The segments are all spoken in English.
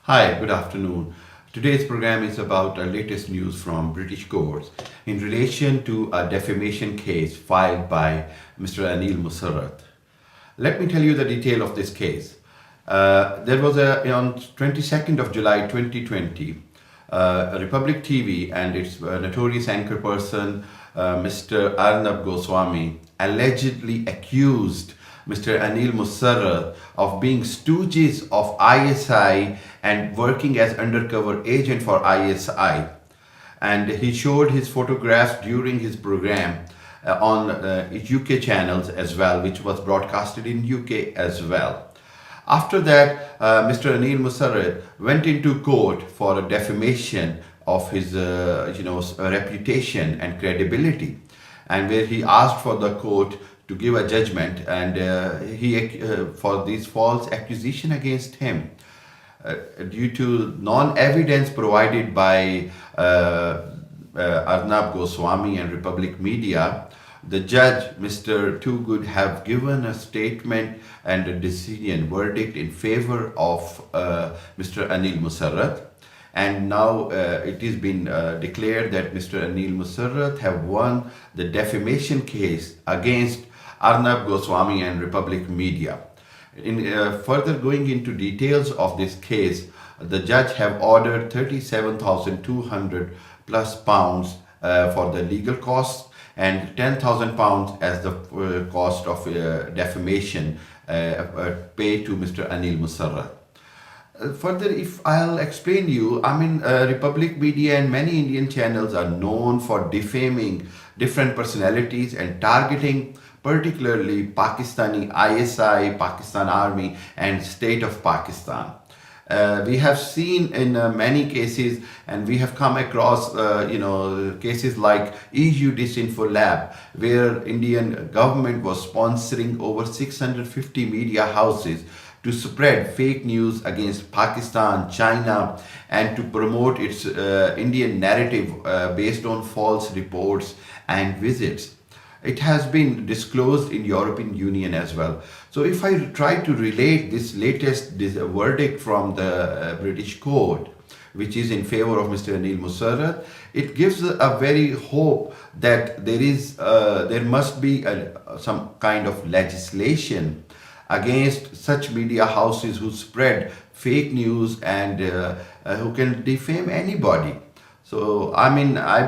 Hi, good afternoon. Today's program is about latest news from British courts in relation to a defamation case filed by Mr. Aneel Mussarat. Let me tell you the detail of this case. There was on 22nd of July 2020, Republic TV and its notorious anchor person, Mr. Arnab Goswami, allegedly accused Mr. Aneel Mussarat of being stooges of ISI and working as undercover agent for ISI. And he showed his photographs during his program on UK channels as well, which was broadcasted in UK as well. After that, Mr. Aneel Mussarat went into court for a defamation of his, reputation and credibility, and where he asked for the court to give a judgment, and for this false accusation against him, due to non-evidence provided by Arnab Goswami and Republic Media. The judge, Mr. Toogood, have given a statement and a decision verdict in favor of Mr. Aneel Mussarat. And now it has been declared that Mr. Aneel Mussarat have won the defamation case against Arnab Goswami and Republic Media. In further going into details of this case, the judge have ordered 37,200 plus pounds for the legal costs and 10,000 pounds as the cost of defamation paid to Mr. Aneel Mussarat. Further, if I'll explain you, Republic Media and many Indian channels are known for defaming different personalities and targeting particularly Pakistani ISI, Pakistan Army and state of Pakistan. We have seen in many cases, and we have come across cases like EU Disinfo Lab, where Indian government was sponsoring over 650 media houses to spread fake news against Pakistan, China, and to promote its Indian narrative based on false reports and visits. It has been disclosed in European Union as well. So if I try to relate this verdict from the British court, which is in favor of Mr. Aneel Mussarat, it gives a very hope that there must be some kind of legislation against such media houses who spread fake news and who can defame anybody. So, I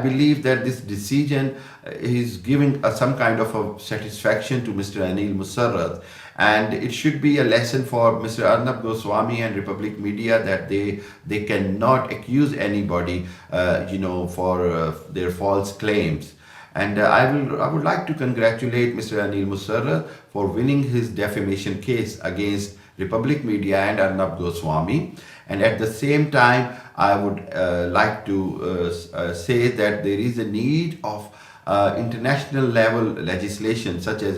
believe that this decision is giving some kind of a satisfaction to Mr. Aneel Mussarat, and it should be a lesson for Mr. Arnab Goswami and Republic Media that they cannot accuse anybody, for their false claims. And I would like to congratulate Mr. Aneel Mussarat for winning his defamation case against Republic Media and Arnab Goswami. And at the same time, I would like to say that there is a need of international level legislation, such as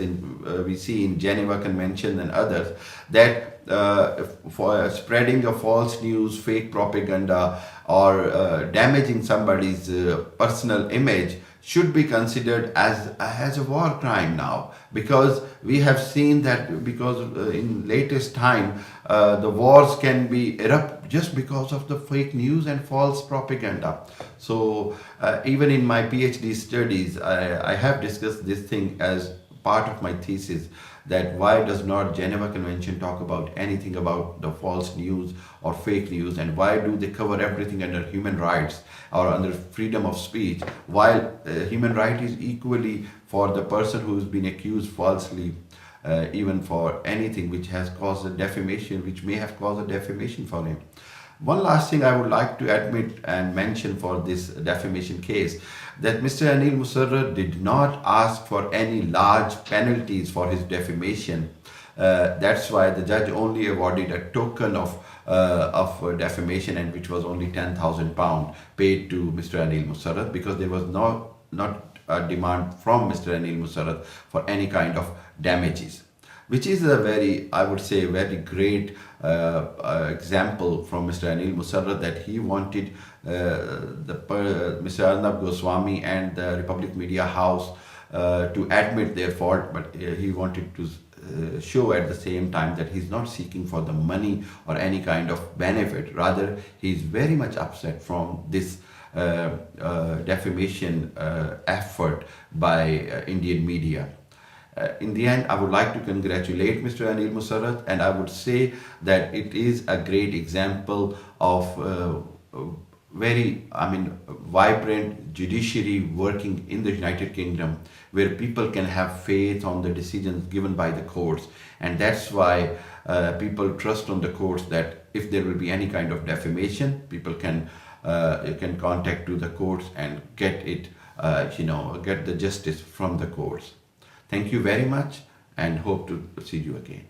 we see in Geneva Convention and others, that for spreading of false news, fake propaganda, or damaging somebody's personal image should be considered as a war crime now, because we have seen that because in latest time the wars can be erupt just because of the fake news and false propaganda. So even in my PhD studies, I have discussed this thing as part of my thesis, that why does not Geneva Convention talk about anything about the false news or fake news, and why do they cover everything under human rights or under freedom of speech, while human right is equally for the person who has been accused falsely, even for anything which has caused a defamation, which may have caused a defamation for him. One last thing I would like to admit and mention for this defamation case, that Mr. Aneel Mussarat did not ask for any large penalties for his defamation. That's why the judge only awarded a token of defamation, and which was only 10,000 pound paid to Mr. Aneel Mussarat, because there was not a demand from Mr. Aneel Mussarat for any kind of damages, which is a very, I would say, very great example from Mr. Aneel Mussarat, that he wanted Mr. Arnab Goswami and the Republic Media House to admit their fault, but he wanted to show at the same time that he's not seeking for the money or any kind of benefit. Rather, he's very much upset from this defamation effort by Indian media. In the end, I would like to congratulate Mr. Aneel Mussarat, and I would say that it is a great example of vibrant judiciary working in the United Kingdom, where people can have faith on the decisions given by the courts, and that's why people trust on the courts that if there will be any kind of defamation, people can contact to the courts and get it, get the justice from the courts. Thank you very much, and hope to see you again.